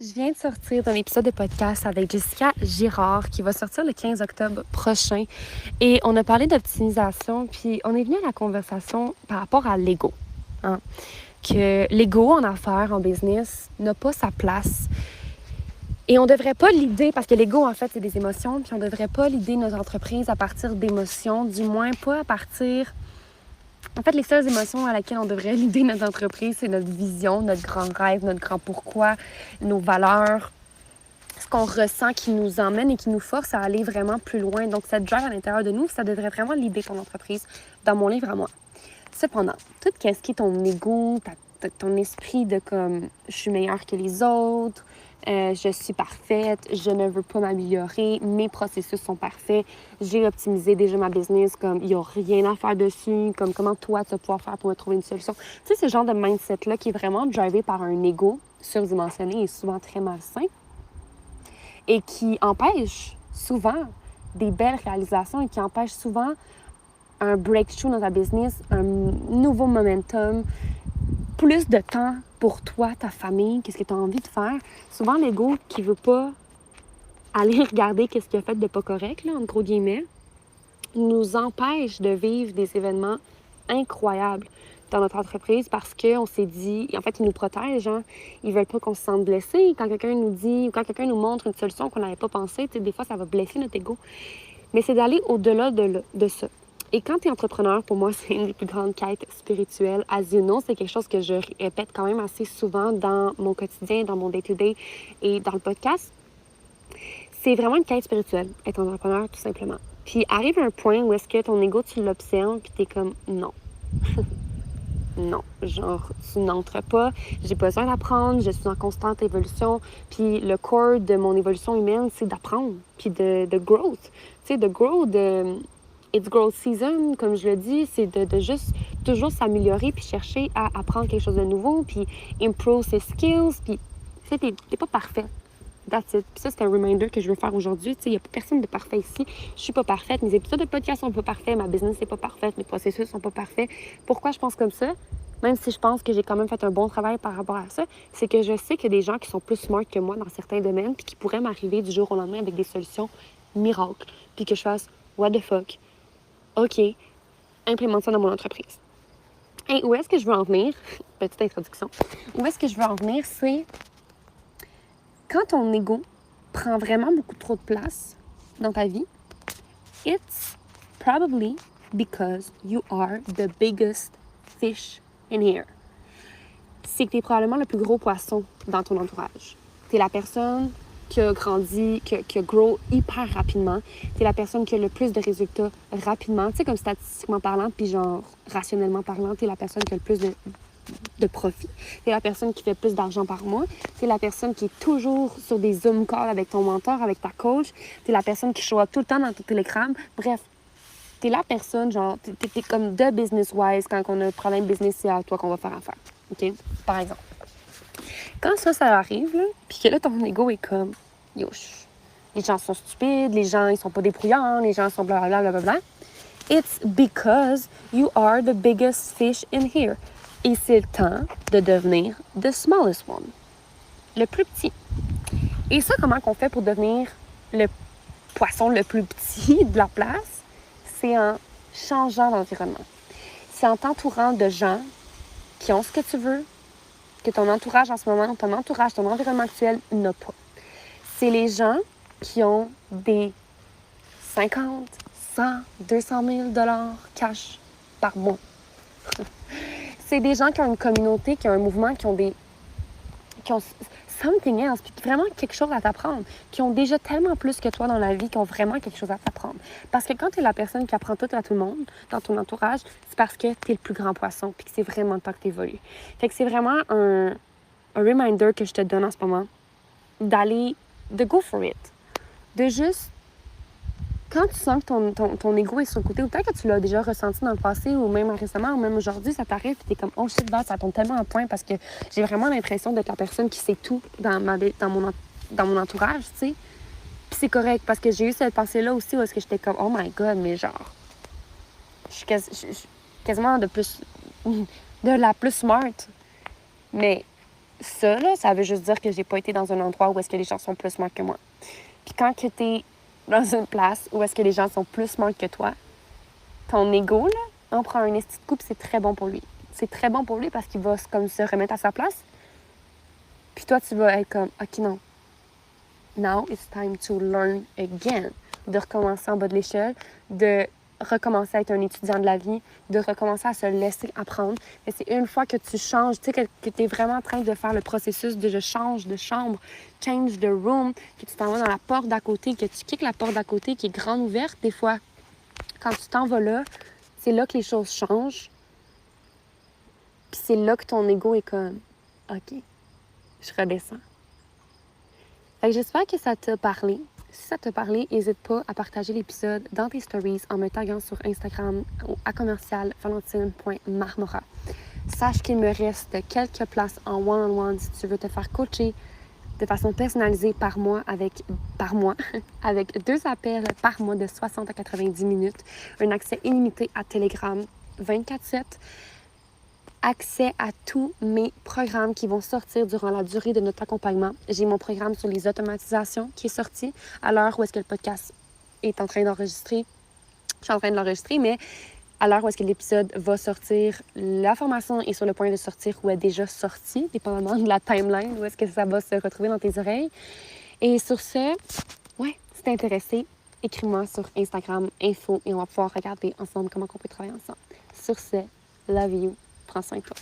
Je viens de sortir d'un épisode de podcast avec Jessica Girard qui va sortir le 15 octobre prochain. Et on a parlé d'optimisation, puis on est venu à la conversation par rapport à l'ego. Hein? Que l'ego en affaires, en business, n'a pas sa place. Et on ne devrait pas l'idée, parce que l'ego, en fait, c'est des émotions, puis on ne devrait pas l'idée notre entreprise à partir d'émotions, du moins pas à partir... En fait, les seules émotions à laquelle on devrait l'idée notre entreprise, c'est notre vision, notre grand rêve, notre grand pourquoi, nos valeurs, ce qu'on ressent qui nous emmène et qui nous force à aller vraiment plus loin. Donc, cette drive à l'intérieur de nous, ça devrait vraiment l'idée ton entreprise dans mon livre à moi. Cependant, tout ce qui est ton ego, ton esprit de comme je suis meilleure que les autres, je suis parfaite, je ne veux pas m'améliorer, mes processus sont parfaits, j'ai optimisé déjà ma business, comme il n'y a rien à faire dessus, comme comment toi tu vas pouvoir faire pour me trouver une solution. Tu sais, ce genre de mindset-là qui est vraiment drivé par un ego surdimensionné et souvent très malsain et qui empêche souvent des belles réalisations et qui empêche souvent un breakthrough dans ta business, un nouveau momentum, plus de temps pour toi, ta famille, qu'est-ce que tu as envie de faire. Souvent, l'ego qui veut pas aller regarder qu'est-ce qu'il a fait de pas correct, là, en gros guillemets, nous empêche de vivre des événements incroyables dans notre entreprise parce qu'on s'est dit, en fait, ils nous protègent, hein? Ils veulent pas qu'on se sente blessé. Quand quelqu'un nous dit, quand quelqu'un nous montre une solution qu'on n'avait pas pensée, des fois, ça va blesser notre ego. Mais c'est d'aller au-delà de ça. Et quand tu es entrepreneur, pour moi, c'est une des plus grandes quêtes spirituelles. As you know, c'est quelque chose que je répète quand même assez souvent dans mon quotidien, dans mon day-to-day et dans le podcast. C'est vraiment une quête spirituelle, être entrepreneur, tout simplement. Puis arrive un point où est-ce que ton ego, tu l'observes, puis t'es comme, non. Non, genre, tu n'entres pas, j'ai besoin d'apprendre, je suis en constante évolution. Puis le core de mon évolution humaine, c'est d'apprendre, puis de growth. Tu sais, de grow, it's growth season, comme je le dis, c'est de juste toujours s'améliorer, puis chercher à apprendre quelque chose de nouveau, puis improve ses skills, puis tu sais, t'es pas parfait. That's it. Puis ça, c'est un reminder que je veux faire aujourd'hui. Tu sais, il n'y a personne de parfait ici. Je suis pas parfaite. Mes épisodes de podcast sont pas parfaits. Ma business n'est pas parfaite. Mes processus sont pas parfaits. Pourquoi je pense comme ça? Même si je pense que j'ai quand même fait un bon travail par rapport à ça, c'est que je sais qu'il y a des gens qui sont plus smart que moi dans certains domaines puis qui pourraient m'arriver du jour au lendemain avec des solutions miracles. Puis que je fasse « what the fuck? OK, implémente ça dans mon entreprise. » Et où est-ce que je veux en venir? Petite introduction. Où est-ce que je veux en venir, c'est... Quand ton ego prend vraiment beaucoup trop de place dans ta vie, it's probably because you are the biggest fish in here. C'est que tu es probablement le plus gros poisson dans ton entourage. Tu es la personne qui a grandi, qui a grow hyper rapidement. Tu es la personne qui a le plus de résultats rapidement. Tu sais, comme statistiquement parlant, puis genre rationnellement parlant, tu es la personne qui a le plus de profit. C'est la personne qui fait plus d'argent par mois. C'est la personne qui est toujours sur des Zoom calls avec ton mentor, avec ta coach. C'est la personne qui choisit tout le temps dans ton télégramme. Bref, t'es la personne, genre, t'es comme de business-wise quand on a un problème business, c'est à toi qu'on va faire affaire. OK? Par exemple. Quand ça arrive, là, puis que là, ton ego est comme, yo, les gens sont stupides, les gens, ils sont pas débrouillants, les gens sont blablabla, blablabla. It's because you are the biggest fish in here. Et c'est le temps de devenir the smallest one, le plus petit. Et ça, comment qu'on fait pour devenir le poisson le plus petit de la place? C'est en changeant d'environnement. C'est en t'entourant de gens qui ont ce que tu veux, que ton entourage en ce moment, ton entourage, ton environnement actuel n'a pas. C'est les gens qui ont des 50, 100, 200 000 $ cash par mois. C'est des gens qui ont une communauté, qui ont un mouvement, qui ont something else, puis vraiment quelque chose à t'apprendre, qui ont déjà tellement plus que toi dans la vie, qui ont vraiment quelque chose à t'apprendre. Parce que quand tu es la personne qui apprend tout à tout le monde dans ton entourage, c'est parce que tu es le plus grand poisson, puis que c'est vraiment le temps que tu évolues. Fait que c'est vraiment un reminder que je te donne en ce moment, de go for it. De juste, quand tu sens que ton ego est sur le côté, ou peut-être que tu l'as déjà ressenti dans le passé, ou même récemment, ou même aujourd'hui, ça t'arrive, puis t'es comme, oh shit, ça tombe tellement en point parce que j'ai vraiment l'impression d'être la personne qui sait tout dans mon entourage, tu sais. Puis c'est correct, parce que j'ai eu cette pensée-là aussi où est-ce que j'étais comme, oh my god, mais genre, je suis quasiment de la plus smart. Mais ça, là, ça veut juste dire que j'ai pas été dans un endroit où est-ce que les gens sont plus smart que moi. Puis quand que t'es dans une place où est-ce que les gens sont plus smart que toi, ton ego, là, on prend un esti de coup, puis c'est très bon pour lui. C'est très bon pour lui parce qu'il va comme se remettre à sa place. Puis toi, tu vas être comme, OK, non. Now it's time to learn again. De recommencer en bas de l'échelle, de recommencer à être un étudiant de la vie, de recommencer à se laisser apprendre. Et c'est une fois que tu changes, tu sais, que tu es vraiment en train de faire le processus de je change de chambre, change de room, que tu t'en vas dans la porte d'à côté, que tu kicks la porte d'à côté qui est grande ouverte, des fois, quand tu t'en vas là, c'est là que les choses changent. Puis c'est là que ton ego est comme, OK, je redescends. Fait que j'espère que ça t'a parlé. Si ça t'a parlé, n'hésite pas à partager l'épisode dans tes stories en me taguant sur Instagram à commercialvalentine.marmora. Sache qu'il me reste quelques places en one-on-one si tu veux te faire coacher de façon personnalisée par mois avec 2 appels par mois de 60 à 90 minutes, un accès illimité à Telegram 24/7, accès à tous mes programmes qui vont sortir durant la durée de notre accompagnement. J'ai mon programme sur les automatisations qui est sorti à l'heure où est-ce que le podcast est en train d'enregistrer. Je suis en train de l'enregistrer, mais à l'heure où est-ce que l'épisode va sortir, la formation est sur le point de sortir ou est déjà sortie, dépendamment de la timeline, où est-ce que ça va se retrouver dans tes oreilles. Et sur ce, si t'es intéressé, écris-moi sur Instagram, info, et on va pouvoir regarder ensemble comment on peut travailler ensemble. Sur ce, love you. Prends soin de toi.